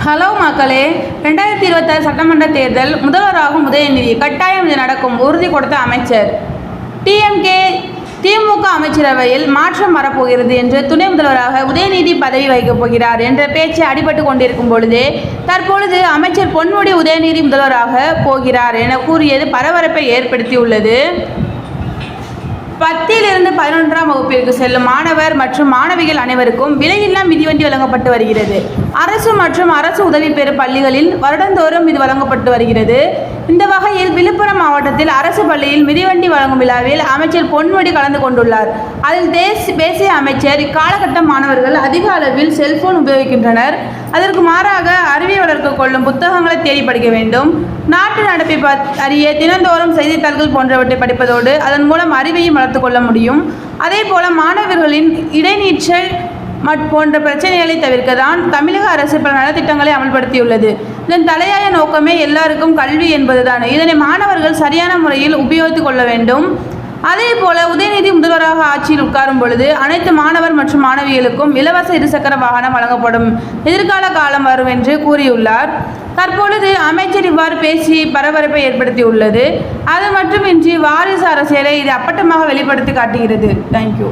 Hello மக்களே, 2026 சட்டமன்ற தேர்தல் முதல்வராகும் உதயநிதி கட்டாயம் இது நடக்கும் உறுதி கொடுத்த அமைச்சர். திமுக அமைச்சரவையில் மாற்றம் வரப்போகிறது என்று துணை முதல்வராக உதயநிதி பதவி வகிக்கப் போகிறார் என்ற பேச்சு அடிபட்டு கொண்டிருக்கும் பொழுதே தற்பொழுது அமைச்சர் பொன்முடி உதயநிதி முதல்வராக போகிறார் என கூறியது பரபரப்பை ஏற்படுத்தியுள்ளது. 10லிருந்து 11ஆம் வகுப்பிற்கு செல்லும் மாணவர் மற்றும் மாணவிகள் அனைவருக்கும் விலையில்லா மிதிவண்டி வழங்கப்பட்டு வருகிறது. அரசு மற்றும் அரசு உதவி பெறும் பள்ளிகளில் வருடந்தோறும் இது வழங்கப்பட்டு வருகிறது. இந்த வகையில் விழுப்புரம் மாவட்டத்தில் அரசு பள்ளியில் மிதிவண்டி வழங்கும் விழாவில் அமைச்சர் பொன்முடி கலந்து கொண்டுள்ளார். அதில் பேசிய அமைச்சர், இக்காலகட்ட மாணவர்கள் அதிக அளவில் செல்போன் உபயோகிக்கின்றனர். அதற்கு மாறாக அறிவை வளர்க்க கொள்ளும் புத்தகங்களை தேடி படிக்க வேண்டும். நாட்டு நடப்பை அறிய தினந்தோறும் செய்தித்தாள்கள் போன்றவற்றை படிப்பதோடு அதன் மூலம் அறிவையும் வளர்த்துக் கொள்ள முடியும். அதேபோல மாணவர்களின் இடைநீற்றல் போன்ற பிரச்சனைகளை தவிர்க்க தான் தமிழக அரசு பல நலத்திட்டங்களை அமல்படுத்தியுள்ளது. இதன் தலையாய நோக்கமே எல்லாருக்கும் கல்வி என்பதுதான். இதனை மாணவர்கள் சரியான முறையில் உபயோகித்துக் கொள்ள வேண்டும். அதேபோல உதயநிதி முதல்வராக ஆட்சியில் உட்காரும் பொழுது அனைத்து மாணவர் மற்றும் மாணவிகளுக்கும் இலவச இருசக்கர வாகனம் வழங்கப்படும் எதிர்கால காலம் வரும் என்று கூறியுள்ளார். தற்பொழுது அமைச்சர் இவ்வாறு பேசி பரபரப்பை ஏற்படுத்தியுள்ளது. அது மட்டுமின்றி வாரிசு அரசியலை இது அப்பட்டமாக வெளிப்படுத்தி காட்டுகிறது. தேங்க்யூ.